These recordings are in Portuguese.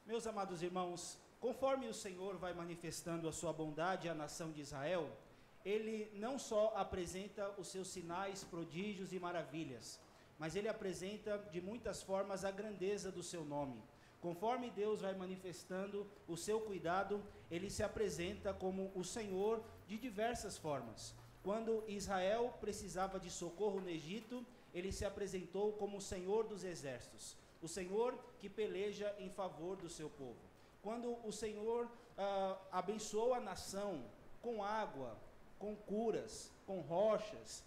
Meus amados irmãos, conforme o Senhor vai manifestando a sua bondade à nação de Israel, ele não só apresenta os seus sinais, prodígios e maravilhas, mas ele apresenta de muitas formas a grandeza do seu nome. Conforme Deus vai manifestando o seu cuidado, ele se apresenta como o Senhor de diversas formas. Quando Israel precisava de socorro no Egito, ele se apresentou como o Senhor dos exércitos, o Senhor que peleja em favor do seu povo. Quando o Senhor abençoou a nação com água, com curas, com rochas,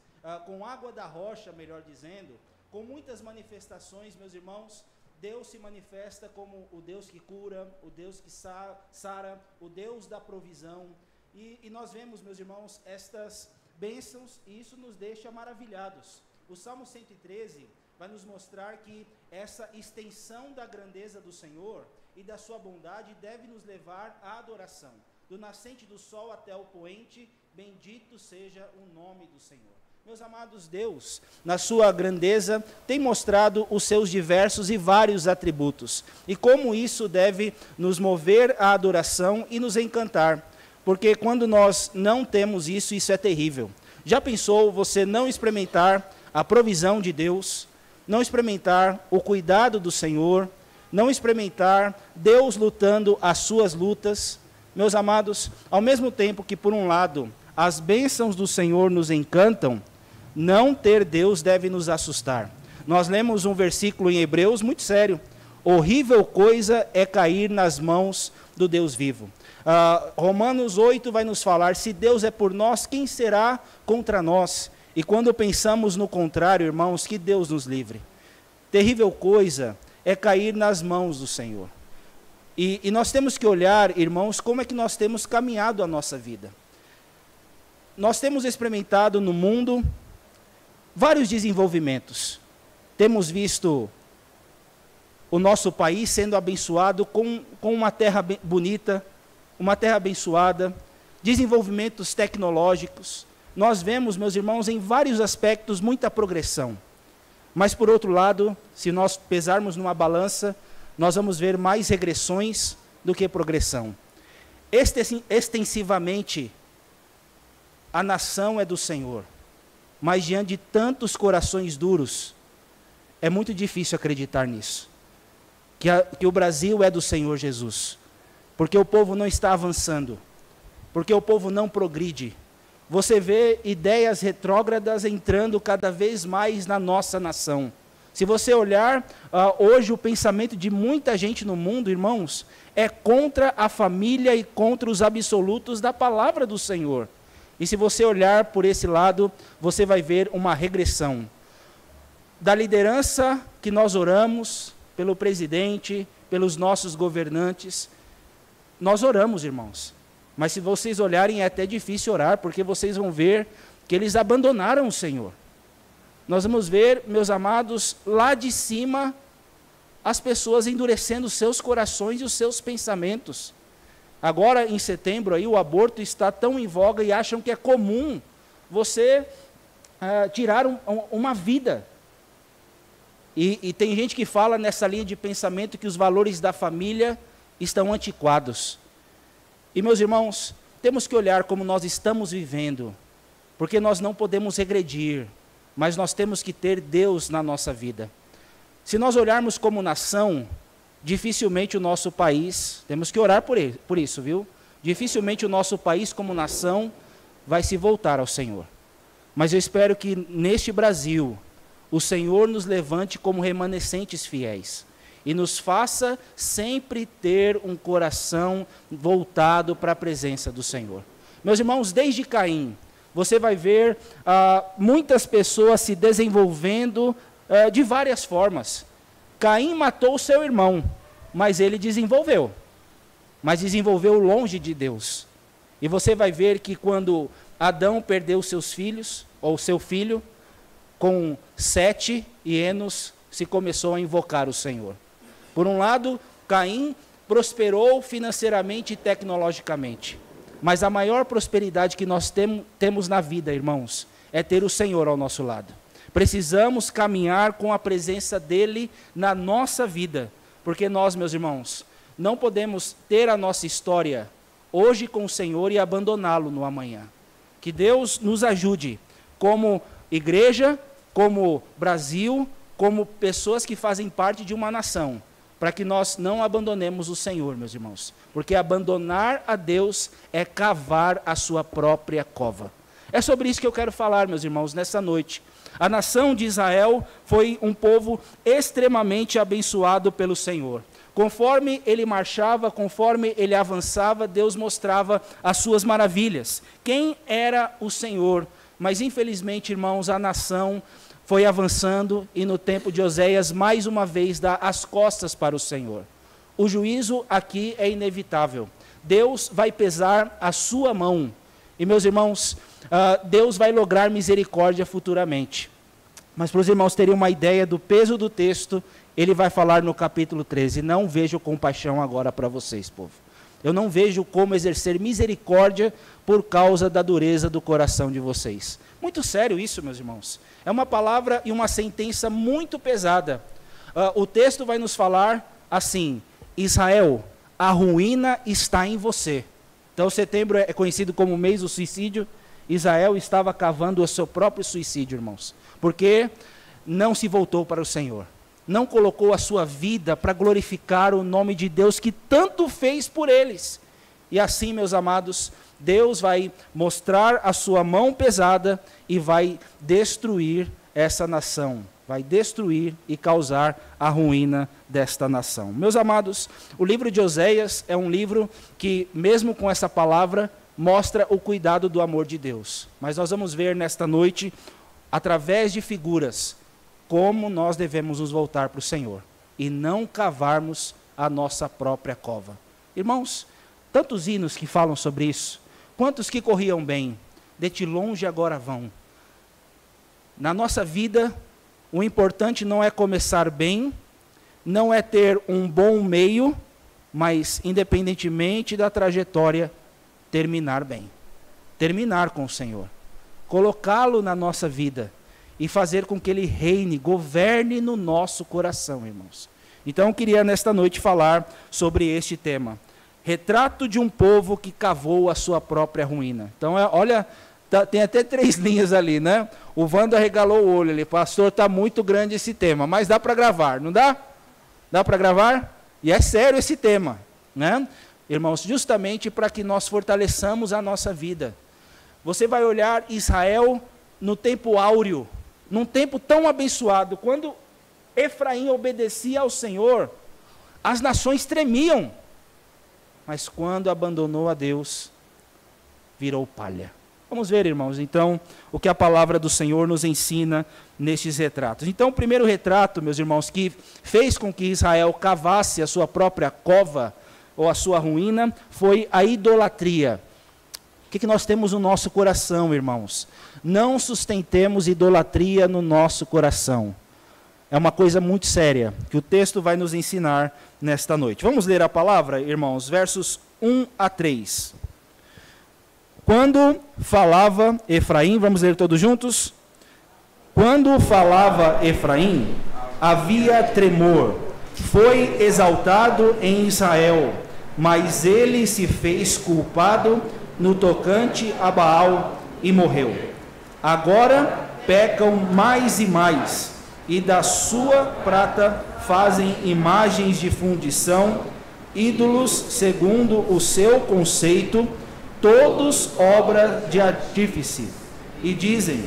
com água da rocha, melhor dizendo, com muitas manifestações, meus irmãos, Deus se manifesta como o Deus que cura, o Deus que sara, o Deus da provisão. E nós vemos, meus irmãos, estas bênçãos, e isso nos deixa maravilhados. O Salmo 113 vai nos mostrar que essa extensão da grandeza do Senhor e da sua bondade deve nos levar à adoração. Do nascente do sol até o poente, bendito seja o nome do Senhor. Meus amados, Deus, na sua grandeza, tem mostrado os seus diversos e vários atributos. E como isso deve nos mover à adoração e nos encantar. Porque quando nós não temos isso, isso é terrível. Já pensou você não experimentar a provisão de Deus, não experimentar o cuidado do Senhor, não experimentar Deus lutando as suas lutas? Meus amados, ao mesmo tempo que, por um lado, as bênçãos do Senhor nos encantam, não ter Deus deve nos assustar. Nós lemos um versículo em Hebreus muito sério. Horrível coisa é cair nas mãos do Deus vivo. Romanos 8 vai nos falar, se Deus é por nós, quem será contra nós? E quando pensamos no contrário, irmãos, que Deus nos livre. Terrível coisa é cair nas mãos do Senhor. E nós temos que olhar, irmãos, como é que nós temos caminhado a nossa vida. Nós temos experimentado no mundo vários desenvolvimentos. Temos visto o nosso país sendo abençoado com uma terra bonita, uma terra abençoada, desenvolvimentos tecnológicos. Nós vemos, meus irmãos, em vários aspectos muita progressão. Mas, por outro lado, se nós pesarmos numa balança, nós vamos ver mais regressões do que progressão. Extensivamente, a nação é do Senhor, mas diante de tantos corações duros, é muito difícil acreditar nisso. Que o Brasil é do Senhor Jesus, porque o povo não está avançando, porque o povo não progride. Você vê ideias retrógradas entrando cada vez mais na nossa nação. Se você olhar, hoje o pensamento de muita gente no mundo, irmãos, é contra a família e contra os absolutos da palavra do Senhor. E se você olhar por esse lado, você vai ver uma regressão. Da liderança que nós oramos, pelo presidente, pelos nossos governantes, nós oramos, irmãos. Mas se vocês olharem, é até difícil orar, porque vocês vão ver que eles abandonaram o Senhor. Nós vamos ver, meus amados, lá de cima, as pessoas endurecendo os seus corações e os seus pensamentos. Agora, em setembro, aí, o aborto está tão em voga e acham que é comum você tirar uma vida. E tem gente que fala nessa linha de pensamento que os valores da família estão antiquados. E, meus irmãos, temos que olhar como nós estamos vivendo, porque nós não podemos regredir, mas nós temos que ter Deus na nossa vida. Se nós olharmos como nação, dificilmente o nosso país, temos que orar por isso, viu? Dificilmente o nosso país como nação vai se voltar ao Senhor. Mas eu espero que neste Brasil, o Senhor nos levante como remanescentes fiéis e nos faça sempre ter um coração voltado para a presença do Senhor. Meus irmãos, desde Caim, você vai ver muitas pessoas se desenvolvendo de várias formas. Caim matou o seu irmão, mas ele desenvolveu. Mas desenvolveu longe de Deus. E você vai ver que quando Adão perdeu seus filhos, ou seu filho, com Sete e Enos, se começou a invocar o Senhor. Por um lado, Caim prosperou financeiramente e tecnologicamente. Mas a maior prosperidade que nós temos na vida, irmãos, é ter o Senhor ao nosso lado. Precisamos caminhar com a presença dEle na nossa vida. Porque nós, meus irmãos, não podemos ter a nossa história hoje com o Senhor e abandoná-lo no amanhã. Que Deus nos ajude, como igreja, como Brasil, como pessoas que fazem parte de uma nação, para que nós não abandonemos o Senhor, meus irmãos. Porque abandonar a Deus é cavar a sua própria cova. É sobre isso que eu quero falar, meus irmãos, nessa noite. A nação de Israel foi um povo extremamente abençoado pelo Senhor. Conforme ele marchava, conforme ele avançava, Deus mostrava as suas maravilhas. Quem era o Senhor? Mas infelizmente, irmãos, a nação foi avançando e no tempo de Oséias, mais uma vez, dá as costas para o Senhor. O juízo aqui é inevitável. Deus vai pesar a sua mão. E, meus irmãos, Deus vai lograr misericórdia futuramente. Mas para os irmãos terem uma ideia do peso do texto, ele vai falar no capítulo 13, não vejo compaixão agora para vocês, povo. Eu não vejo como exercer misericórdia por causa da dureza do coração de vocês. Muito sério isso, meus irmãos. É uma palavra e uma sentença muito pesada. O texto vai nos falar assim: Israel, a ruína está em você. Então, setembro é conhecido como o mês do suicídio. Israel estava cavando o seu próprio suicídio, irmãos, porque não se voltou para o Senhor. Não colocou a sua vida para glorificar o nome de Deus que tanto fez por eles. E assim, meus amados, Deus vai mostrar a sua mão pesada e vai destruir essa nação. Vai destruir e causar a ruína desta nação. Meus amados, o livro de Oséias é um livro que, mesmo com essa palavra, mostra o cuidado do amor de Deus. Mas nós vamos ver nesta noite, através de figuras, como nós devemos nos voltar para o Senhor e não cavarmos a nossa própria cova. Irmãos, tantos hinos que falam sobre isso, quantos que corriam bem, de ti longe agora vão. Na nossa vida, o importante não é começar bem, não é ter um bom meio, mas independentemente da trajetória, terminar bem. Terminar com o Senhor. Colocá-lo na nossa vida e fazer com que ele reine, governe no nosso coração, irmãos. Então, eu queria nesta noite falar sobre este tema. Retrato de um povo que cavou a sua própria ruína. Então, olha, tem até 3 linhas ali, né? O Wanda regalou o olho ali. Pastor, está muito grande esse tema, mas dá para gravar, não dá? Dá para gravar? E é sério esse tema, né? Irmãos, justamente para que nós fortaleçamos a nossa vida. Você vai olhar Israel no tempo áureo, num tempo tão abençoado, quando Efraim obedecia ao Senhor, as nações tremiam. Mas quando abandonou a Deus, virou palha. Vamos ver, irmãos, então, o que a palavra do Senhor nos ensina nestes retratos. Então, o primeiro retrato, meus irmãos, que fez com que Israel cavasse a sua própria cova, ou a sua ruína, foi a idolatria. O que nós temos no nosso coração, irmãos? Não sustentemos idolatria no nosso coração. É uma coisa muito séria, que o texto vai nos ensinar nesta noite. Vamos ler a palavra, irmãos, versos 1 a 3. Quando falava Efraim, vamos ler todos juntos? Quando falava Efraim, havia tremor, foi exaltado em Israel, mas ele se fez culpado no tocante a Baal e morreu. Agora pecam mais e mais, e da sua prata fazem imagens de fundição, ídolos segundo o seu conceito, todos obra de artífice, e dizem: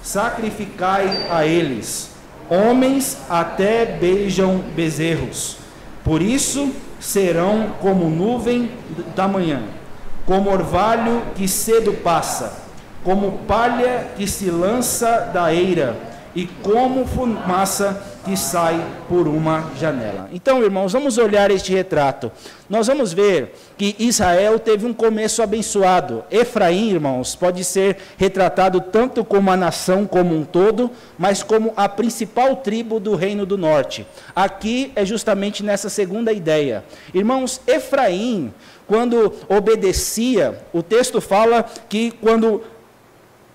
sacrificai a eles. Homens até beijam bezerros. Por isso serão como nuvem da manhã, como orvalho que cedo passa, como palha que se lança da eira, e como fumaça que sai por uma janela. Então, irmãos, vamos olhar este retrato. Nós vamos ver que Israel teve um começo abençoado. Efraim, irmãos, pode ser retratado tanto como a nação como um todo, mas como a principal tribo do Reino do Norte. Aqui é justamente nessa segunda ideia. Irmãos, Efraim, quando obedecia, o texto fala que quando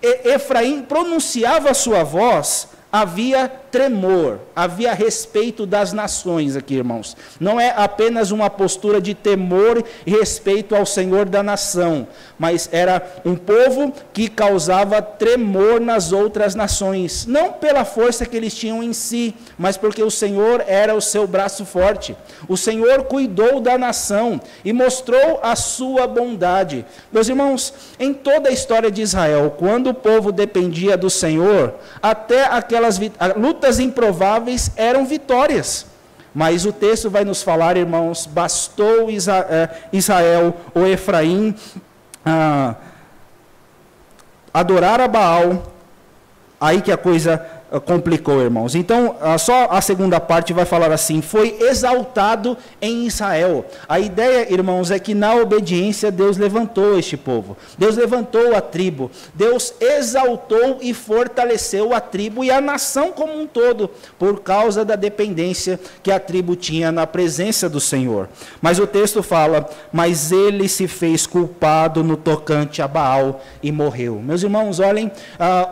Efraim pronunciava a sua voz, havia tremor, havia respeito das nações aqui, irmãos. Não é apenas uma postura de temor e respeito ao Senhor da nação, mas era um povo que causava tremor nas outras nações, não pela força que eles tinham em si, mas porque o Senhor era o seu braço forte. O Senhor cuidou da nação e mostrou a sua bondade. Meus irmãos, em toda a história de Israel, quando o povo dependia do Senhor, até aquelas lutas improváveis eram vitórias. Mas o texto vai nos falar, irmãos, bastou Israel ou Efraim adorar a Baal, aí que a coisa complicou, irmãos. Então, só a segunda parte vai falar assim: foi exaltado em Israel. A ideia, irmãos, é que na obediência Deus levantou este povo. Deus levantou a tribo. Deus exaltou e fortaleceu a tribo e a nação como um todo, por causa da dependência que a tribo tinha na presença do Senhor. Mas o texto fala: mas ele se fez culpado no tocante a Baal e morreu. Meus irmãos, olhem,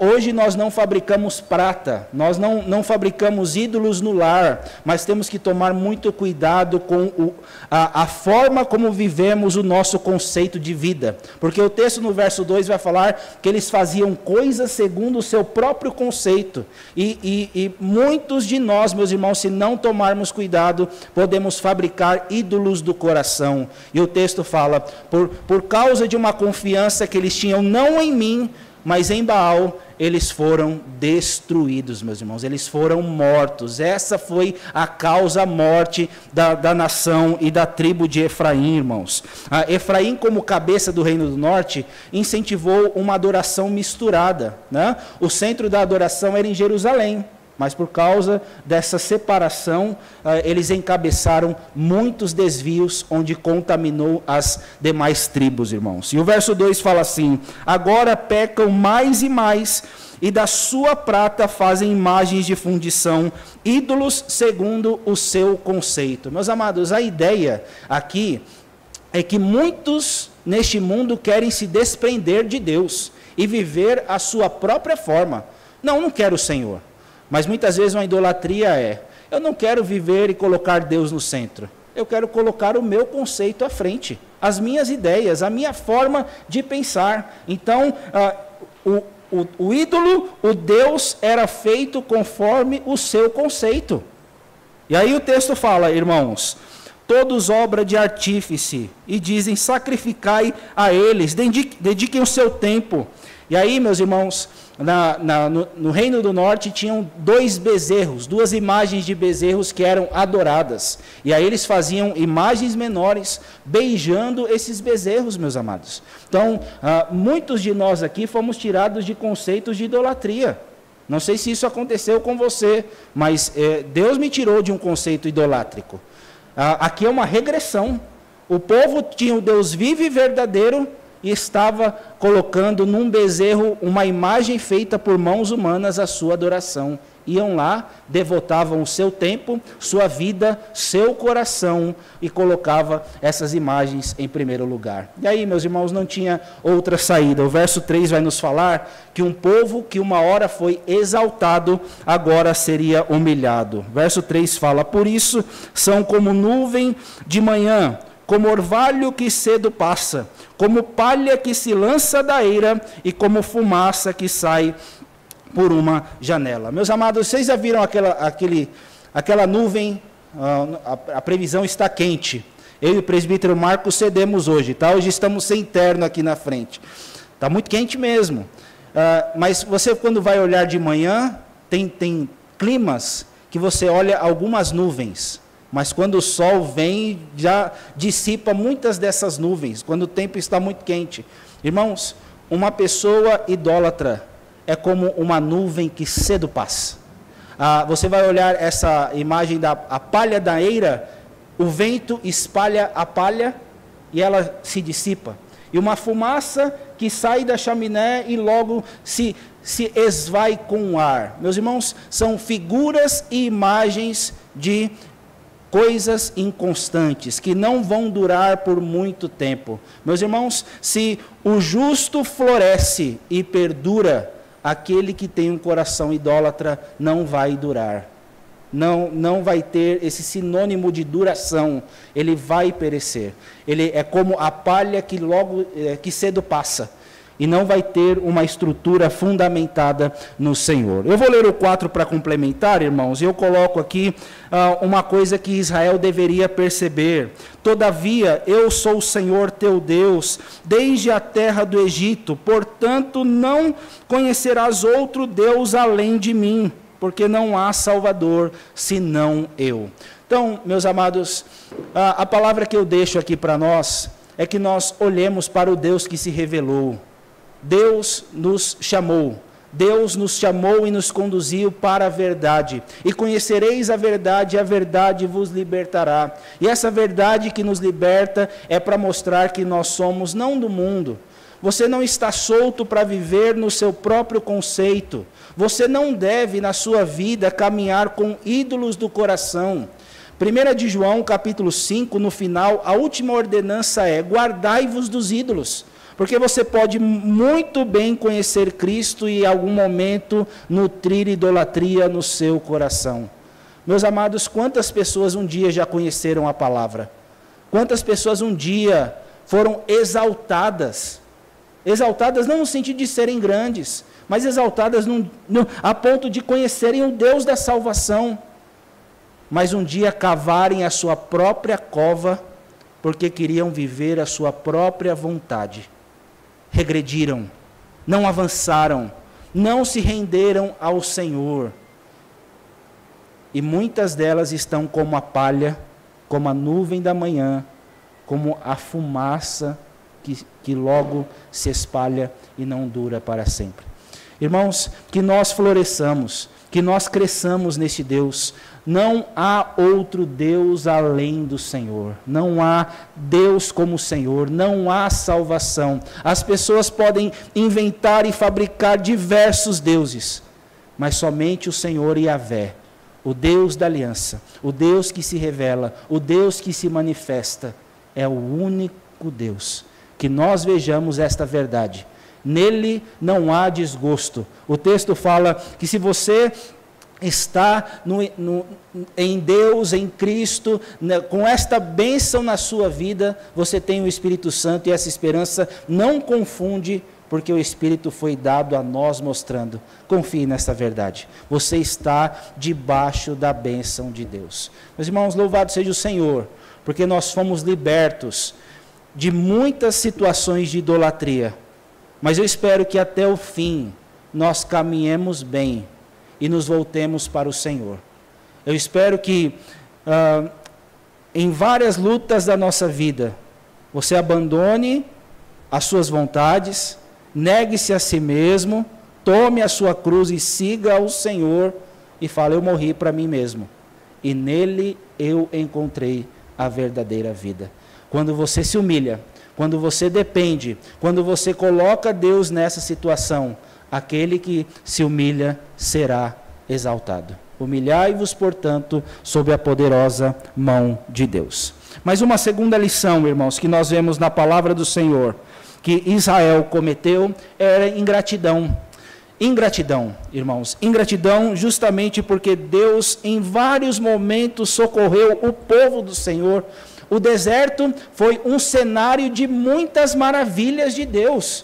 hoje nós não fabricamos prata, nós não fabricamos ídolos no lar, mas temos que tomar muito cuidado com a forma como vivemos o nosso conceito de vida, porque o texto no verso 2 vai falar que eles faziam coisas segundo o seu próprio conceito, e muitos de nós, meus irmãos, se não tomarmos cuidado, podemos fabricar ídolos do coração. E o texto fala, por causa de uma confiança que eles tinham não em mim, mas em Baal, eles foram destruídos, meus irmãos, eles foram mortos. Essa foi a causa morte da nação e da tribo de Efraim, irmãos. Efraim, como cabeça do Reino do Norte, incentivou uma adoração misturada, né? O centro da adoração era em Jerusalém, mas por causa dessa separação, eles encabeçaram muitos desvios, onde contaminou as demais tribos, irmãos. E o verso 2 fala assim: agora pecam mais e mais, e da sua prata fazem imagens de fundição, ídolos segundo o seu conceito. Meus amados, a ideia aqui é que muitos neste mundo querem se desprender de Deus e viver a sua própria forma. Não quero o Senhor. Mas muitas vezes uma idolatria eu não quero viver e colocar Deus no centro. Eu quero colocar o meu conceito à frente, as minhas ideias, a minha forma de pensar. Então, o ídolo, o Deus, era feito conforme o seu conceito. E aí o texto fala, irmãos: todos obra de artífice, e dizem, sacrificai a eles, dediquem o seu tempo. E aí, meus irmãos, no Reino do Norte tinham 2 bezerros, 2 imagens de bezerros que eram adoradas. E aí eles faziam imagens menores, beijando esses bezerros, meus amados. Então, muitos de nós aqui fomos tirados de conceitos de idolatria. Não sei se isso aconteceu com você, mas Deus me tirou de um conceito idolátrico. Aqui é uma regressão. O povo tinha o Deus vivo e verdadeiro, e estava colocando num bezerro uma imagem feita por mãos humanas a sua adoração. Iam lá, devotavam o seu tempo, sua vida, seu coração, e colocava essas imagens em primeiro lugar. E aí, meus irmãos, não tinha outra saída. O verso 3 vai nos falar que um povo que uma hora foi exaltado, agora seria humilhado. Verso 3 fala: por isso são como nuvem de manhã, como orvalho que cedo passa, como palha que se lança da eira, e como fumaça que sai por uma janela. Meus amados, vocês já viram aquela nuvem? A previsão está quente. Eu e o presbítero Marcos cedemos hoje, tá? Hoje estamos sem terno aqui na frente. Está muito quente mesmo. Mas você, quando vai olhar de manhã, tem climas que você olha algumas nuvens, mas quando o sol vem, já dissipa muitas dessas nuvens, quando o tempo está muito quente. Irmãos, uma pessoa idólatra é como uma nuvem que cedo passa. Você vai olhar essa imagem da palha da eira, o vento espalha a palha e ela se dissipa. E uma fumaça que sai da chaminé e logo se esvai com o ar. Meus irmãos, são figuras e imagens de coisas inconstantes, que não vão durar por muito tempo. Meus irmãos, se o justo floresce e perdura, aquele que tem um coração idólatra não vai durar. Não vai ter esse sinônimo de duração. Ele vai perecer. Ele é como a palha que cedo passa. E não vai ter uma estrutura fundamentada no Senhor. Eu vou ler o 4 para complementar, irmãos, e eu coloco aqui uma coisa que Israel deveria perceber. Todavia, eu sou o Senhor teu Deus, desde a terra do Egito, portanto não conhecerás outro Deus além de mim, porque não há Salvador senão eu. Então, meus amados, a palavra que eu deixo aqui para nós é que nós olhemos para o Deus que se revelou. Deus nos chamou e nos conduziu para a verdade. E conhecereis a verdade vos libertará. E essa verdade que nos liberta é para mostrar que nós somos não do mundo. Você não está solto para viver no seu próprio conceito. Você não deve, na sua vida, caminhar com ídolos do coração. 1 de João, capítulo 5, no final, a última ordenança é: guardai-vos dos ídolos. Porque você pode muito bem conhecer Cristo e em algum momento nutrir idolatria no seu coração. Meus amados, quantas pessoas um dia já conheceram a palavra? Quantas pessoas um dia foram exaltadas? Exaltadas não no sentido de serem grandes, mas exaltadas a ponto de conhecerem o Deus da salvação. Mas um dia cavarem a sua própria cova, porque queriam viver a sua própria vontade. Regrediram, não avançaram, não se renderam ao Senhor. E muitas delas estão como a palha, como a nuvem da manhã, como a fumaça que logo se espalha e não dura para sempre. Irmãos, que nós floresçamos, que nós cresçamos neste Deus. Não há outro Deus além do Senhor. Não há Deus como o Senhor. Não há salvação. As pessoas podem inventar e fabricar diversos deuses, mas somente o Senhor Yahvé, o Deus da aliança, o Deus que se revela, o Deus que se manifesta, é o único Deus. Que nós vejamos esta verdade. Nele não há desgosto. O texto fala que se você está em Deus, em Cristo, com esta bênção na sua vida, você tem o Espírito Santo, e essa esperança não confunde, porque o Espírito foi dado a nós mostrando. Confie nesta verdade. Você está debaixo da bênção de Deus. Meus irmãos, louvado seja o Senhor, porque nós fomos libertos de muitas situações de idolatria. Mas eu espero que até o fim nós caminhemos bem e nos voltemos para o Senhor. Eu espero que em várias lutas da nossa vida, você abandone as suas vontades, negue-se a si mesmo, tome a sua cruz e siga ao Senhor e fale: eu morri para mim mesmo, e nele eu encontrei a verdadeira vida. Quando você se humilha, quando você depende, quando você coloca Deus nessa situação, aquele que se humilha será exaltado. Humilhai-vos, portanto, sob a poderosa mão de Deus. Mas uma segunda lição, irmãos, que nós vemos na palavra do Senhor, que Israel cometeu, era ingratidão. Ingratidão, irmãos. Ingratidão justamente porque Deus em vários momentos socorreu o povo do Senhor. O deserto foi um cenário de muitas maravilhas de Deus.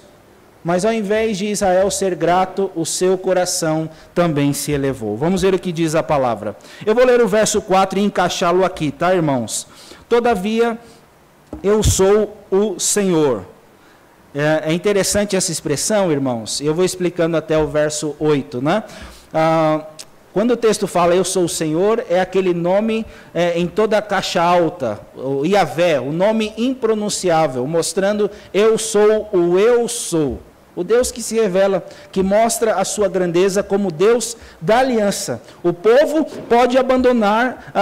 Mas ao invés de Israel ser grato, o seu coração também se elevou. Vamos ver o que diz a palavra. Eu vou ler o verso 4 e encaixá-lo aqui, tá, irmãos? Todavia, eu sou o Senhor. É interessante essa expressão, irmãos. Eu vou explicando até o verso 8, né? Quando o texto fala eu sou o Senhor, é aquele nome em toda a caixa alta, o Yahvé, o nome impronunciável, mostrando eu sou o eu sou. O Deus que se revela, que mostra a sua grandeza como Deus da aliança. O povo pode abandonar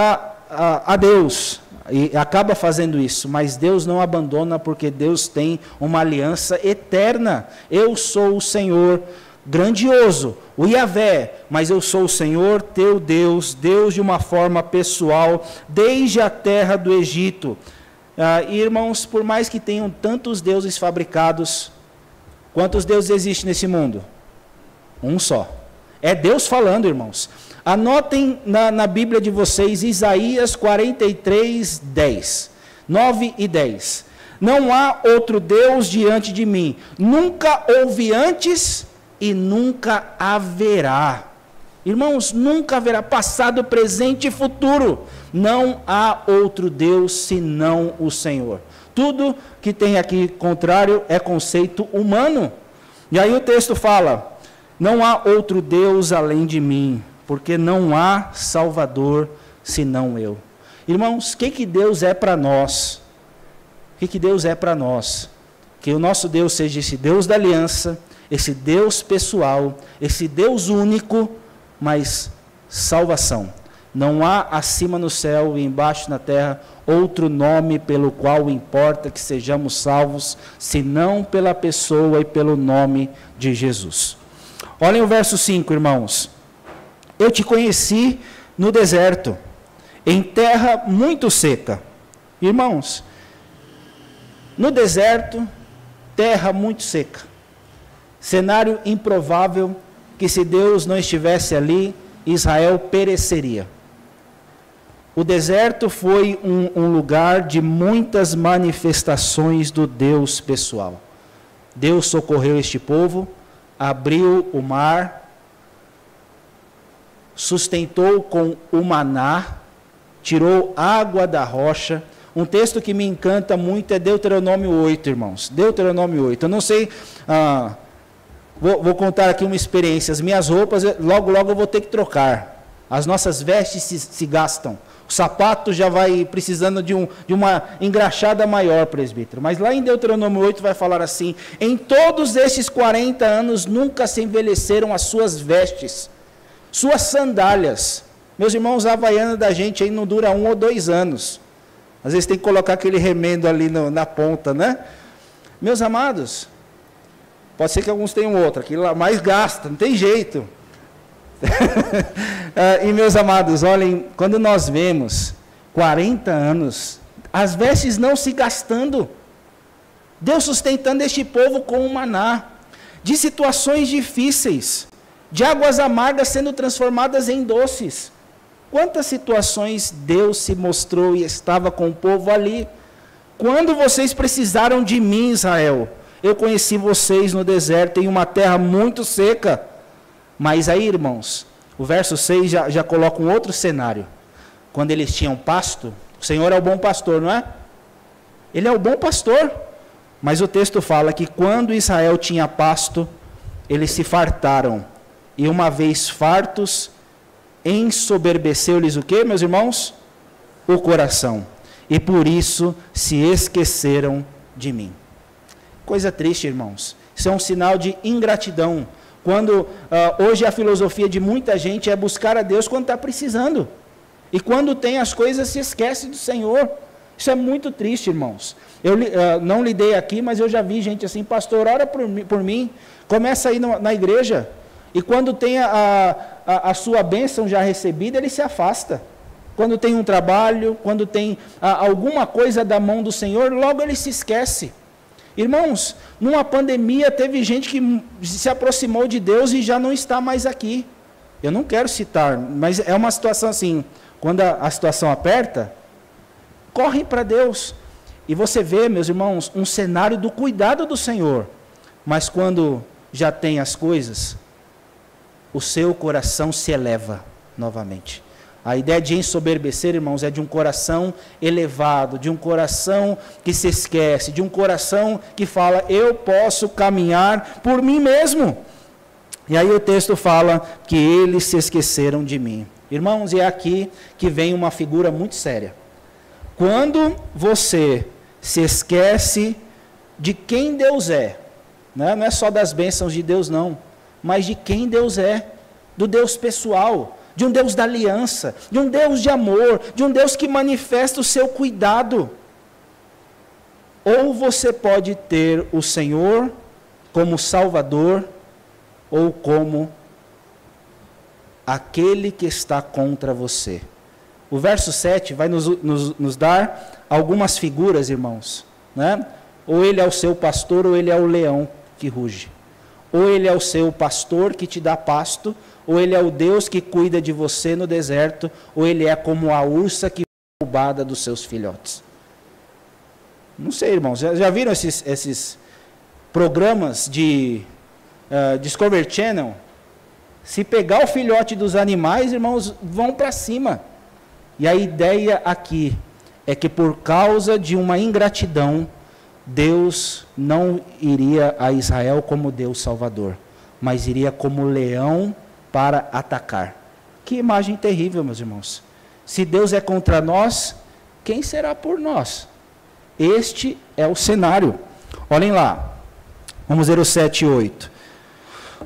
a Deus, e acaba fazendo isso, mas Deus não abandona, porque Deus tem uma aliança eterna. Eu sou o Senhor grandioso, o Yahvé, mas eu sou o Senhor teu Deus, Deus de uma forma pessoal, desde a terra do Egito. Irmãos, por mais que tenham tantos deuses fabricados, quantos deuses existem nesse mundo? Um só. É Deus falando, irmãos. Anotem na Bíblia de vocês, Isaías 43, 10. 9 e 10. Não há outro Deus diante de mim. Nunca houve antes e nunca haverá. Irmãos, nunca haverá. Passado, presente e futuro. Não há outro Deus senão o Senhor. Tudo que tem aqui contrário é conceito humano. E aí o texto fala: não há outro Deus além de mim, porque não há Salvador senão eu. Irmãos, o que Deus é para nós? O que Deus é para nós? Que o nosso Deus seja esse Deus da aliança, esse Deus pessoal, esse Deus único, mas salvação. Não há acima no céu e embaixo na terra outro nome pelo qual importa que sejamos salvos, senão pela pessoa e pelo nome de Jesus. Olhem o verso 5, irmãos. Eu te conheci no deserto, em terra muito seca. Irmãos, no deserto, terra muito seca. Cenário improvável que, se Deus não estivesse ali, Israel pereceria. O deserto foi um lugar de muitas manifestações do Deus pessoal. Deus socorreu este povo, abriu o mar, sustentou com o maná, tirou água da rocha. Um texto que me encanta muito é Deuteronômio 8, irmãos. Deuteronômio 8. Eu não sei, vou contar aqui uma experiência. As minhas roupas, logo eu vou ter que trocar. As nossas vestes se gastam. O sapato já vai precisando de uma engraxada maior, presbítero. Mas lá em Deuteronômio 8 vai falar assim: em todos estes 40 anos nunca se envelheceram as suas vestes, suas sandálias. Meus irmãos, a havaiana da gente aí não dura 1 ou 2 anos. Às vezes tem que colocar aquele remendo ali na ponta, né? Meus amados, pode ser que alguns tenham outra, aquilo lá mais gasta, não tem jeito. E meus amados, olhem, quando nós vemos 40 anos, as vestes não se gastando, Deus sustentando este povo com o maná, de situações difíceis, de águas amargas sendo transformadas em doces. Quantas situações Deus se mostrou e estava com o povo ali? Quando vocês precisaram de mim, Israel, eu conheci vocês no deserto, em uma terra muito seca. Mas aí, irmãos, o verso 6 já coloca um outro cenário. Quando eles tinham pasto, o Senhor é o bom pastor, não é? Ele é o bom pastor. Mas o texto fala que quando Israel tinha pasto, eles se fartaram. E uma vez fartos, ensoberbeceu-lhes o quê, meus irmãos? O coração. E por isso se esqueceram de mim. Coisa triste, irmãos. Isso é um sinal de ingratidão. Quando hoje a filosofia de muita gente é buscar a Deus quando está precisando. E quando tem as coisas se esquece do Senhor. Isso é muito triste, irmãos. Eu não lidei aqui, mas eu já vi gente assim: pastor, ora por mim. Começa aí na igreja. E quando tem a sua bênção já recebida, ele se afasta. Quando tem um trabalho, quando tem alguma coisa da mão do Senhor, logo ele se esquece. Irmãos, numa pandemia teve gente que se aproximou de Deus e já não está mais aqui. Eu não quero citar, mas é uma situação assim, quando a situação aperta, correm para Deus. E você vê, meus irmãos, um cenário do cuidado do Senhor. Mas quando já tem as coisas, o seu coração se eleva novamente. A ideia de ensoberbecer, irmãos, é de um coração elevado, de um coração que se esquece, de um coração que fala: eu posso caminhar por mim mesmo. E aí o texto fala que eles se esqueceram de mim. Irmãos, e é aqui que vem uma figura muito séria. Quando você se esquece de quem Deus é, né? Não é só das bênçãos de Deus não, mas de quem Deus é, do Deus pessoal, de um Deus da aliança, de um Deus de amor, de um Deus que manifesta o seu cuidado. Ou você pode ter o Senhor como Salvador, ou como aquele que está contra você. O verso 7 vai nos dar algumas figuras, irmãos, né? Ou ele é o seu pastor, ou ele é o leão que ruge. Ou Ele é o seu pastor que te dá pasto, ou Ele é o Deus que cuida de você no deserto, ou Ele é como a ursa que foi roubada dos seus filhotes. Não sei, irmãos, já viram esses programas de Discovery Channel? Se pegar o filhote dos animais, irmãos, vão para cima. E a ideia aqui é que por causa de uma ingratidão, Deus não iria a Israel como Deus Salvador, mas iria como leão para atacar. Que imagem terrível, meus irmãos. Se Deus é contra nós, quem será por nós? Este é o cenário. Olhem lá, vamos ver o 7 e 8.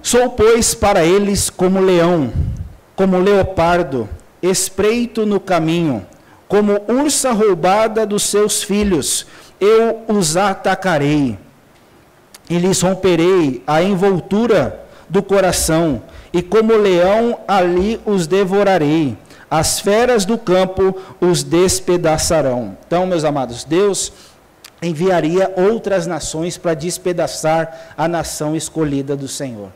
Sou, pois, para eles como leão, como leopardo, espreito no caminho, como ursa roubada dos seus filhos, eu os atacarei, e lhes romperei a envoltura do coração, e como leão ali os devorarei, as feras do campo os despedaçarão. Então, meus amados, Deus enviaria outras nações para despedaçar a nação escolhida do Senhor.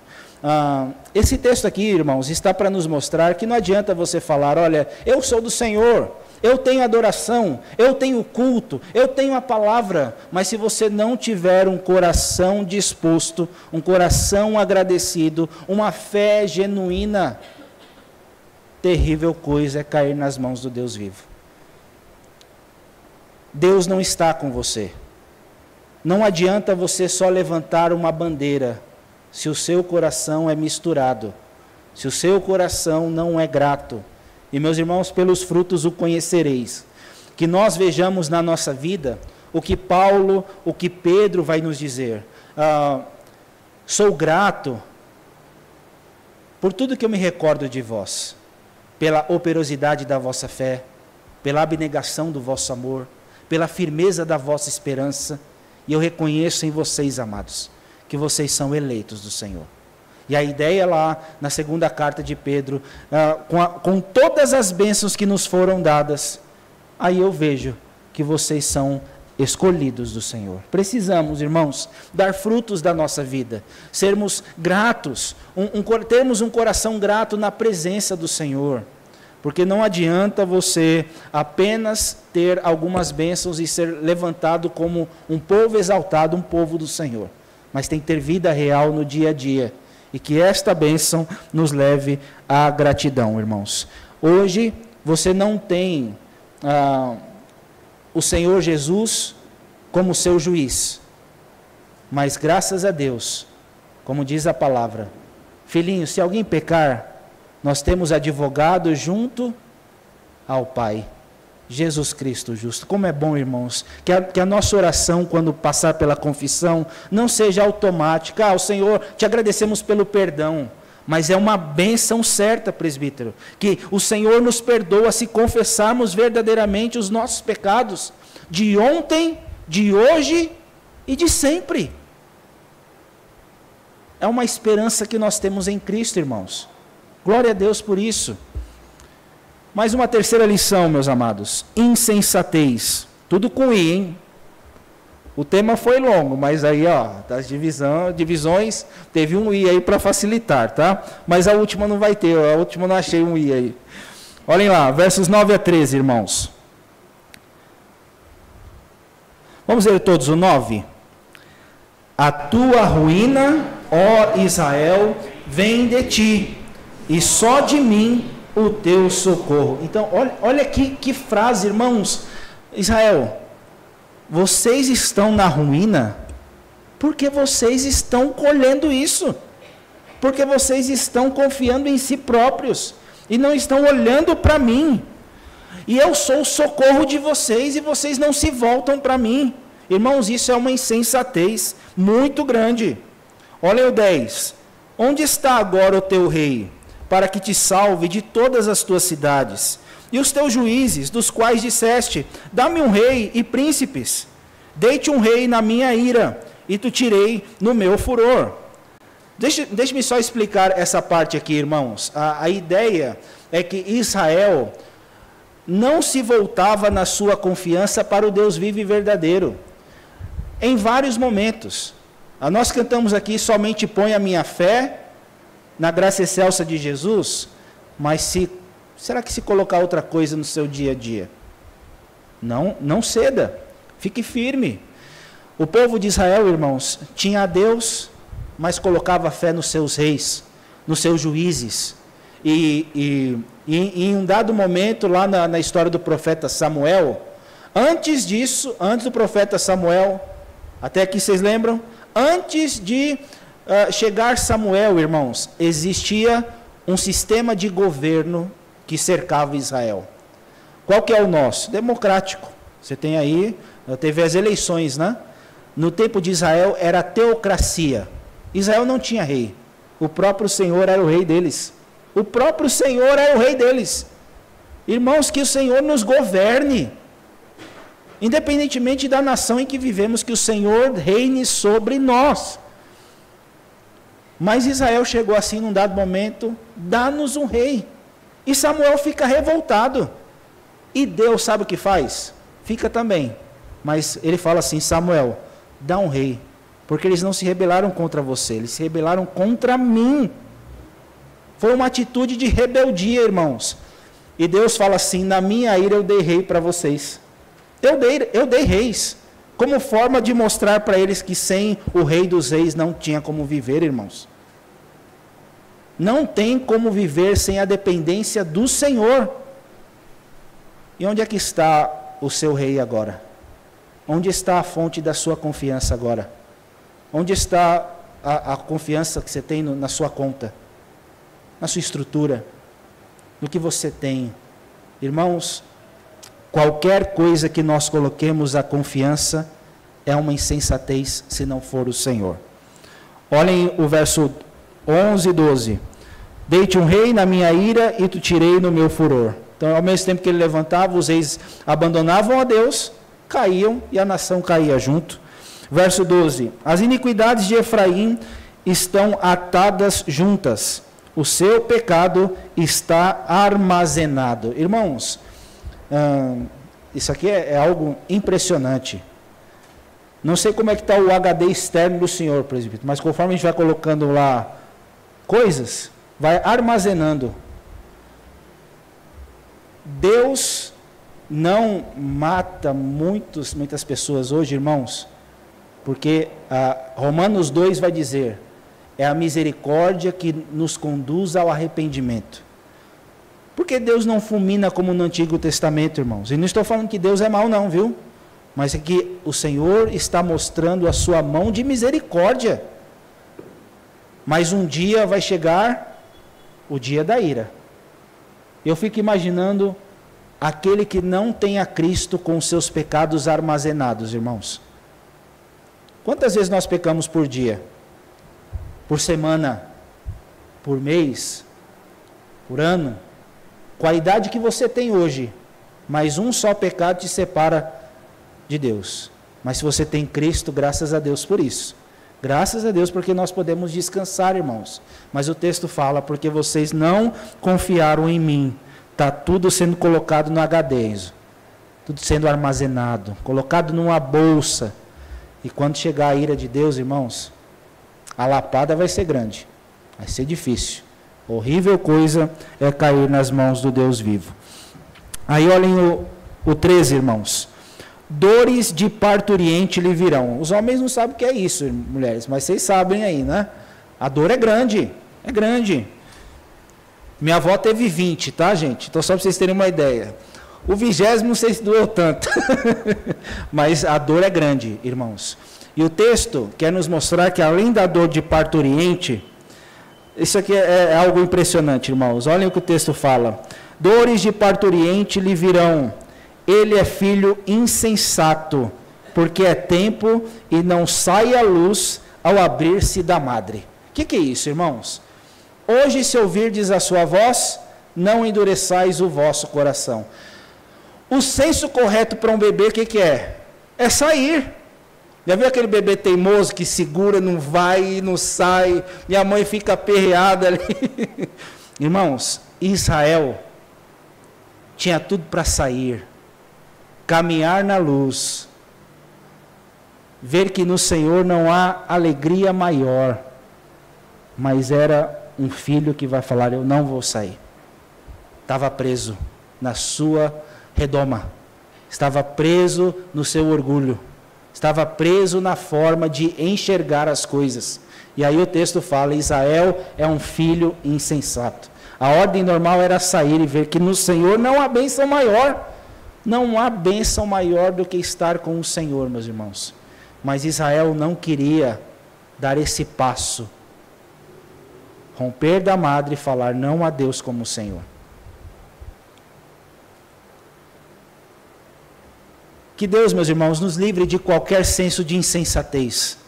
Esse texto aqui, irmãos, está para nos mostrar que não adianta você falar, olha, eu sou do Senhor, eu tenho adoração, eu tenho culto, eu tenho a palavra, mas se você não tiver um coração disposto, um coração agradecido, uma fé genuína, terrível coisa é cair nas mãos do Deus vivo. Deus não está com você. Não adianta você só levantar uma bandeira, se o seu coração é misturado, se o seu coração não é grato. E, meus irmãos, pelos frutos o conhecereis. Que nós vejamos na nossa vida o que Paulo, o que Pedro vai nos dizer. Sou grato por tudo que eu me recordo de vós, pela operosidade da vossa fé, pela abnegação do vosso amor, pela firmeza da vossa esperança, e eu reconheço em vocês, amados, que vocês são eleitos do Senhor. E a ideia lá, na segunda carta de Pedro, com todas as bênçãos que nos foram dadas, aí eu vejo que vocês são escolhidos do Senhor. Precisamos, irmãos, dar frutos da nossa vida, sermos gratos, termos um coração grato na presença do Senhor, porque não adianta você apenas ter algumas bênçãos e ser levantado como um povo exaltado, um povo do Senhor, mas tem que ter vida real no dia a dia, e que esta bênção nos leve à gratidão, irmãos. Hoje, você não tem o Senhor Jesus como seu juiz, mas graças a Deus, como diz a palavra, filhinho, se alguém pecar, nós temos advogado junto ao Pai, Jesus Cristo justo. Como é bom, irmãos, que a nossa oração, quando passar pela confissão, não seja automática. O Senhor, te agradecemos pelo perdão, mas é uma bênção certa, presbítero, que o Senhor nos perdoa se confessarmos verdadeiramente os nossos pecados, de ontem, de hoje e de sempre. É uma esperança que nós temos em Cristo, irmãos. Glória a Deus por isso. Mais uma terceira lição, meus amados. Insensatez. Tudo com I, hein? O tema foi longo, mas aí, ó, das divisões, teve um I aí para facilitar, tá? Mas a última não vai ter, a última não achei um I aí. Olhem lá, versos 9 a 13, irmãos. Vamos ler todos o 9? A tua ruína, ó Israel, vem de ti, e só de mim o teu socorro. Então, olha que frase, irmãos. Israel, vocês estão na ruína porque vocês estão colhendo isso, porque vocês estão confiando em si próprios e não estão olhando para mim, e eu sou o socorro de vocês e vocês não se voltam para mim. Irmãos, isso é uma insensatez muito grande. Olha o 10. Onde está agora o teu rei, para que te salve de todas as tuas cidades? E os teus juízes, dos quais disseste, dá-me um rei e príncipes. Dei-te um rei na minha ira, e tu tirei no meu furor. Deixe-me só explicar essa parte aqui, irmãos. A ideia é que Israel não se voltava na sua confiança para o Deus vivo e verdadeiro. Em vários momentos. Nós cantamos aqui, somente põe a minha fé na graça excelsa de Jesus, mas será que se colocar outra coisa no seu dia a dia? Não ceda, fique firme. O povo de Israel, irmãos, tinha a Deus, mas colocava fé nos seus reis, nos seus juízes. E em um dado momento, lá na história do profeta Samuel, antes disso, antes do profeta Samuel, até aqui vocês lembram? Antes de chegar Samuel, irmãos, existia um sistema de governo que cercava Israel. Qual que é o nosso? Democrático. Você tem aí, teve as eleições, né? No tempo de Israel era teocracia. Israel não tinha rei. O próprio Senhor era o rei deles. O próprio Senhor era o rei deles. Irmãos, que o Senhor nos governe. Independentemente da nação em que vivemos, que o Senhor reine sobre nós. Mas Israel chegou assim num dado momento, dá-nos um rei. E Samuel fica revoltado. E Deus sabe o que faz? Fica também. Mas ele fala assim, Samuel, dá um rei. Porque eles não se rebelaram contra você, eles se rebelaram contra mim. Foi uma atitude de rebeldia, irmãos. E Deus fala assim, na minha ira eu dei rei para vocês. Eu dei reis. Como forma de mostrar para eles que sem o rei dos reis não tinha como viver, irmãos. Não tem como viver sem a dependência do Senhor. E onde é que está o seu rei agora? Onde está a fonte da sua confiança agora? Onde está a confiança que você tem na sua conta? Na sua estrutura? No que você tem? Irmãos, qualquer coisa que nós coloquemos a confiança é uma insensatez se não for o Senhor. Olhem o verso 11 e 12. Dei-te um rei na minha ira e tu tirei no meu furor. Então, ao mesmo tempo que ele levantava, os reis abandonavam a Deus, caíam e a nação caía junto. Verso 12. As iniquidades de Efraim estão atadas juntas. O seu pecado está armazenado. Irmãos, isso aqui é algo impressionante. Não sei como é que está o HD externo do Senhor, presbítero, mas conforme a gente vai colocando lá coisas, vai armazenando. Deus não mata muitas pessoas hoje, irmãos, porque Romanos 2 vai dizer, é a misericórdia que nos conduz ao arrependimento. Porque Deus não fulmina como no Antigo Testamento, irmãos. E não estou falando que Deus é mau não, viu? Mas é que o Senhor está mostrando a sua mão de misericórdia. Mas um dia vai chegar o dia da ira. Eu fico imaginando aquele que não tem a Cristo com os seus pecados armazenados, irmãos. Quantas vezes nós pecamos por dia? Por semana? Por mês? Por ano? Com a idade que você tem hoje, mas um só pecado te separa de Deus. Mas se você tem Cristo, graças a Deus por isso. Graças a Deus porque nós podemos descansar, irmãos. Mas o texto fala, porque vocês não confiaram em mim. Está tudo sendo colocado no HD, tudo sendo armazenado, colocado numa bolsa. E quando chegar a ira de Deus, irmãos, a lapada vai ser grande, vai ser difícil. Horrível coisa é cair nas mãos do Deus vivo. Aí olhem o 13, irmãos. Dores de parturiente lhe virão. Os homens não sabem o que é isso, mulheres, mas vocês sabem aí, né? A dor é grande, é grande. Minha avó teve 20, tá, gente? Então, só para vocês terem uma ideia. O 20º não sei se doeu tanto. Mas a dor é grande, irmãos. E o texto quer nos mostrar que, além da dor de parturiente, isso aqui é algo impressionante, irmãos. Olhem o que o texto fala. Dores de parturiente lhe virão. Ele é filho insensato, porque é tempo e não sai a luz ao abrir-se da madre. O que é isso, irmãos? Hoje, se ouvirdes a sua voz, não endureçais o vosso coração. O senso correto para um bebê, o que é? É sair. Já viu aquele bebê teimoso que segura, não vai, não sai, e a mãe fica aperreada ali? Irmãos, Israel tinha tudo para sair, caminhar na luz, ver que no Senhor não há alegria maior, mas era um filho que vai falar: eu não vou sair. Estava preso na sua redoma, estava preso no seu orgulho, estava preso na forma de enxergar as coisas. E aí o texto fala: Israel é um filho insensato. A ordem normal era sair e ver que no Senhor não há bênção maior. Não há bênção maior do que estar com o Senhor, meus irmãos. Mas Israel não queria dar esse passo, romper da madre e falar não a Deus como o Senhor. Que Deus, meus irmãos, nos livre de qualquer senso de insensatez.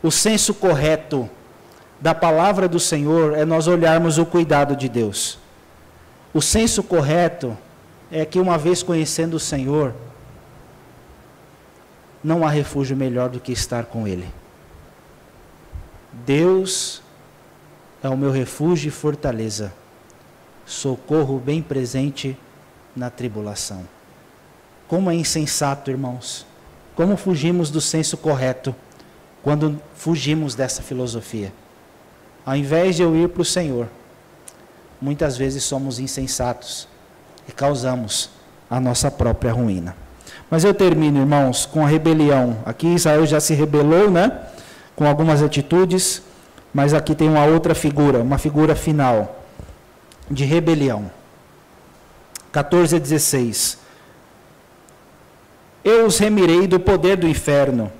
O senso correto da palavra do Senhor é nós olharmos o cuidado de Deus. O senso correto é que, uma vez conhecendo o Senhor, não há refúgio melhor do que estar com Ele. Deus é o meu refúgio e fortaleza, socorro bem presente na tribulação. Como é insensato, irmãos, como fugimos do senso correto quando fugimos dessa filosofia. Ao invés de eu ir para o Senhor, muitas vezes somos insensatos e causamos a nossa própria ruína. Mas eu termino, irmãos, com a rebelião. Aqui Israel já se rebelou, né? Com algumas atitudes, mas aqui tem uma outra figura, uma figura final de rebelião. 14 a 16. Eu os remirei do poder do inferno.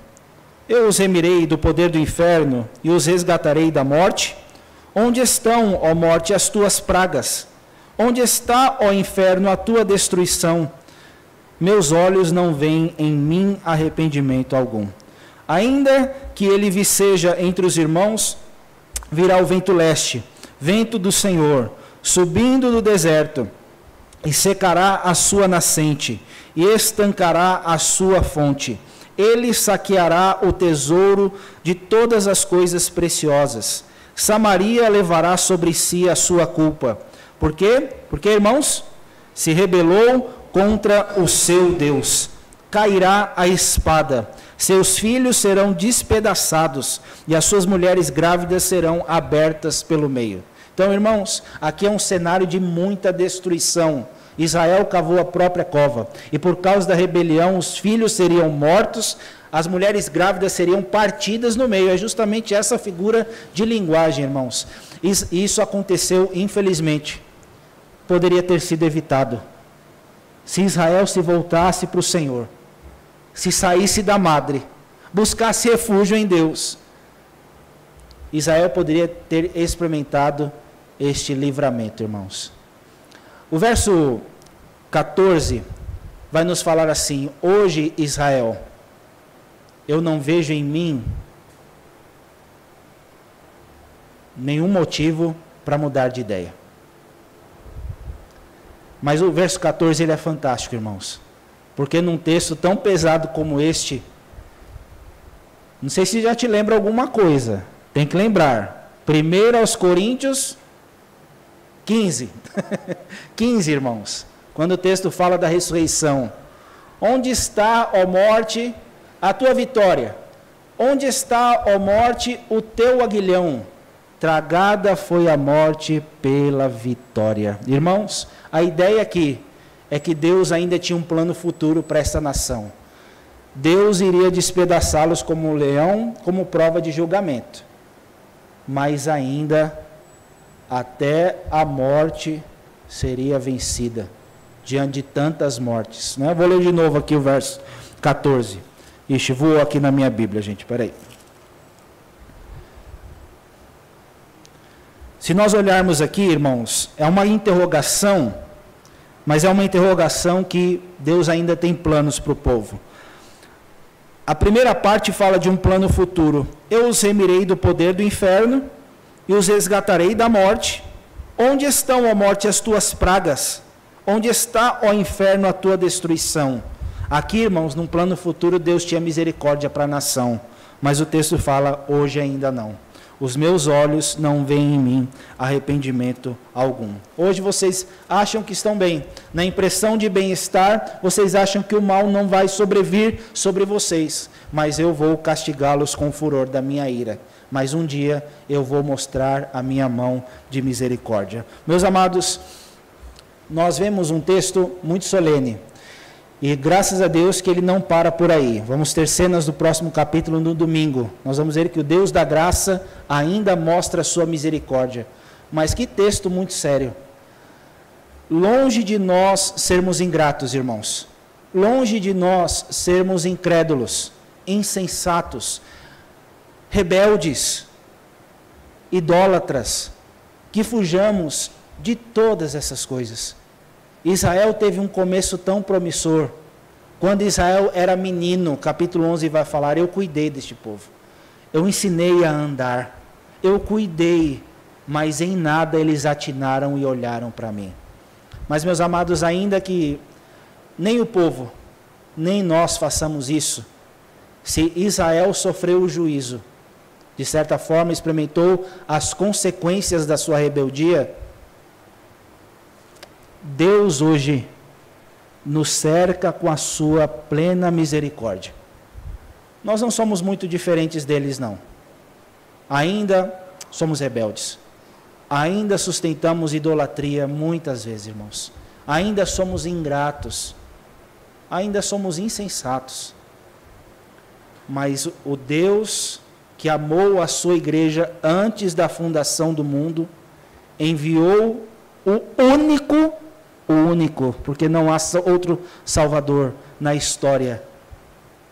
Eu os remirei do poder do inferno e os resgatarei da morte. Onde estão, ó morte, as tuas pragas? Onde está, ó inferno, a tua destruição? Meus olhos não veem em mim arrependimento algum. Ainda que ele viceja entre os irmãos, virá o vento leste, vento do Senhor, subindo do deserto, e secará a sua nascente, e estancará a sua fonte. Ele saqueará o tesouro de todas as coisas preciosas. Samaria levará sobre si a sua culpa. Por quê? Porque, irmãos, se rebelou contra o seu Deus. Cairá a espada. Seus filhos serão despedaçados e as suas mulheres grávidas serão abertas pelo meio. Então, irmãos, aqui é um cenário de muita destruição. Israel cavou a própria cova, e por causa da rebelião, os filhos seriam mortos, as mulheres grávidas seriam partidas no meio. É justamente essa figura de linguagem, irmãos. Isso aconteceu, infelizmente. Poderia ter sido evitado. Se Israel se voltasse para o Senhor, se saísse da madre, buscasse refúgio em Deus, Israel poderia ter experimentado este livramento, irmãos. O verso 14 vai nos falar assim: hoje, Israel, eu não vejo em mim nenhum motivo para mudar de ideia. Mas o verso 14 ele é fantástico, irmãos, porque num texto tão pesado como este, não sei se já te lembra alguma coisa, tem que lembrar, 1 aos Coríntios 15, 15, irmãos, quando o texto fala da ressurreição. Onde está, ó morte, a tua vitória? Onde está, ó morte, o teu aguilhão? Tragada foi a morte pela vitória. Irmãos, a ideia aqui é que Deus ainda tinha um plano futuro para essa nação. Deus iria despedaçá-los como um leão, como prova de julgamento. Mas ainda, até a morte seria vencida, diante de tantas mortes. Né? Vou ler de novo aqui o verso 14. Ixi, voou aqui na minha Bíblia, gente, peraí. Se nós olharmos aqui, irmãos, é uma interrogação, mas é uma interrogação que Deus ainda tem planos para o povo. A primeira parte fala de um plano futuro. Eu os remirei do poder do inferno e os resgatarei da morte. Onde estão, ó morte, as tuas pragas? Onde está, ó inferno, a tua destruição? Aqui, irmãos, num plano futuro, Deus tinha misericórdia para a nação. Mas o texto fala, hoje ainda não. os meus olhos não veem em mim arrependimento algum. Hoje vocês acham que estão bem, na impressão de bem-estar, vocês acham que o mal não vai sobrevir sobre vocês, mas eu vou castigá-los com o furor da minha ira. Mas um dia eu vou mostrar a minha mão de misericórdia. Meus amados, nós vemos um texto muito solene, e graças a Deus que ele não para por aí. Vamos ter cenas do próximo capítulo no domingo. Nós vamos ver que o Deus da graça ainda mostra a sua misericórdia. Mas que texto muito sério. Longe de nós sermos ingratos, irmãos. Longe de nós sermos incrédulos, insensatos, rebeldes, idólatras, que fujamos de todas essas coisas. Israel teve um começo tão promissor. Quando Israel era menino, capítulo 11 vai falar, eu cuidei deste povo. Eu ensinei a andar. Eu cuidei, mas em nada eles atinaram e olharam para mim. Mas, meus amados, ainda que nem o povo, nem nós façamos isso, se Israel sofreu o juízo, de certa forma experimentou as consequências da sua rebeldia, Deus hoje nos cerca com a sua plena misericórdia. Nós não somos muito diferentes deles, não. Ainda somos rebeldes. Ainda sustentamos idolatria muitas vezes, irmãos. Ainda somos ingratos. Ainda somos insensatos. Mas o Deus que amou a sua igreja antes da fundação do mundo, enviou o único, porque não há outro Salvador na história.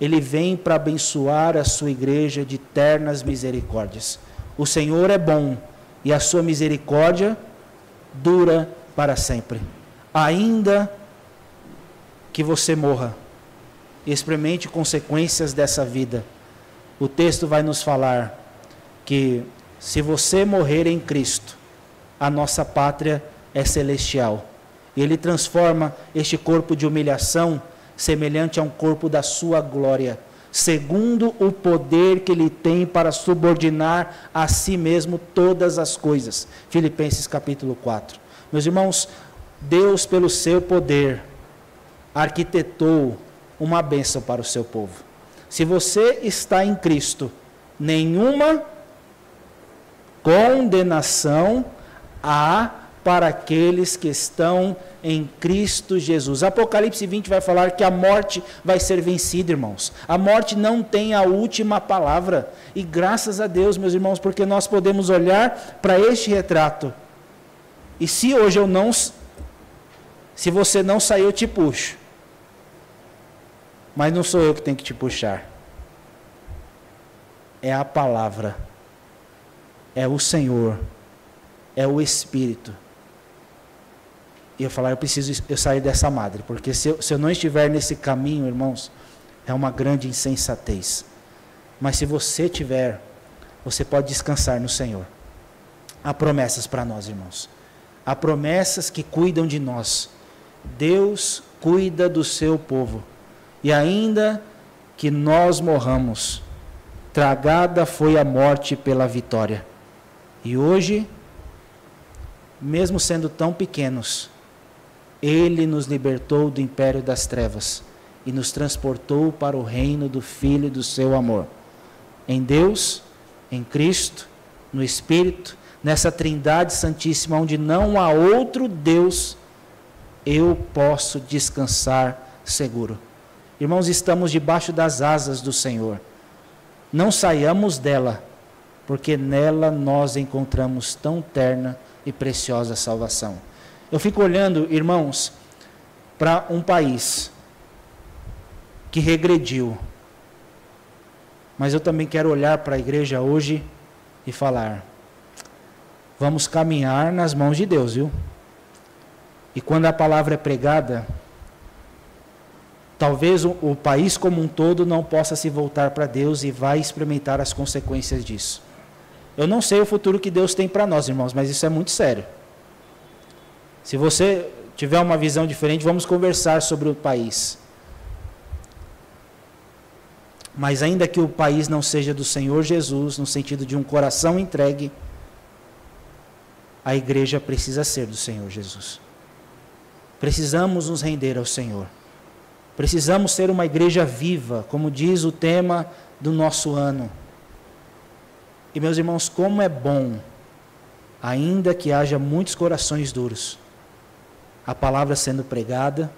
Ele vem para abençoar a sua igreja de ternas misericórdias. O Senhor é bom e a sua misericórdia dura para sempre. Ainda que você morra, experimente consequências dessa vida. O texto vai nos falar que se você morrer em Cristo, a nossa pátria é celestial. E Ele transforma este corpo de humilhação semelhante a um corpo da sua glória, segundo o poder que Ele tem para subordinar a si mesmo todas as coisas. Filipenses capítulo 4. Meus irmãos, Deus, pelo seu poder, arquitetou uma bênção para o seu povo. Se você está em Cristo, nenhuma condenação há para aqueles que estão em Cristo Jesus. Apocalipse 20 vai falar que a morte vai ser vencida, irmãos. A morte não tem a última palavra. E graças a Deus, meus irmãos, porque nós podemos olhar para este retrato. E se hoje se você não sair, eu te puxo. Mas não sou eu que tenho que te puxar. É a palavra. É o Senhor. É o Espírito. E eu falar, eu sair dessa madre, porque se eu não estiver nesse caminho, irmãos, é uma grande insensatez. Mas se você tiver, você pode descansar no Senhor. Há promessas para nós, irmãos. Há promessas que cuidam de nós. Deus cuida do seu povo. E ainda que nós morramos, tragada foi a morte pela vitória. E hoje, mesmo sendo tão pequenos, Ele nos libertou do império das trevas e nos transportou para o reino do Filho do seu amor. Em Deus, em Cristo, no Espírito, nessa Trindade Santíssima, onde não há outro Deus, eu posso descansar seguro. Irmãos, estamos debaixo das asas do Senhor. Não saiamos dela, porque nela nós encontramos tão terna e preciosa salvação. Eu fico olhando, irmãos, para um país que regrediu. Mas eu também quero olhar para a igreja hoje e falar: vamos caminhar nas mãos de Deus, viu? E quando a palavra é pregada, talvez o país como um todo não possa se voltar para Deus e vai experimentar as consequências disso. Eu não sei o futuro que Deus tem para nós, irmãos, mas isso é muito sério. Se você tiver uma visão diferente, vamos conversar sobre o país. Mas ainda que o país não seja do Senhor Jesus, no sentido de um coração entregue, a igreja precisa ser do Senhor Jesus. Precisamos nos render ao Senhor. Precisamos ser uma igreja viva, como diz o tema do nosso ano. E meus irmãos, como é bom, ainda que haja muitos corações duros, a palavra sendo pregada,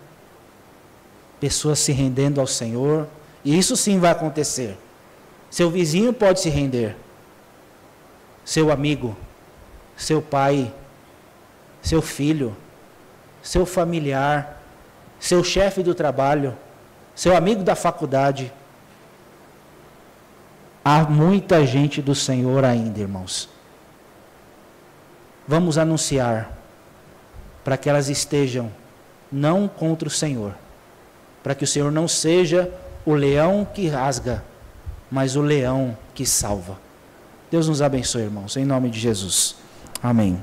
pessoas se rendendo ao Senhor, e isso sim vai acontecer. Seu vizinho pode se render, seu amigo, seu pai, seu filho, seu familiar, seu chefe do trabalho, seu amigo da faculdade. Há muita gente do Senhor ainda, irmãos. Vamos anunciar para que elas estejam não contra o Senhor, para que o Senhor não seja o leão que rasga, mas o leão que salva. Deus nos abençoe, irmãos, em nome de Jesus. Amém.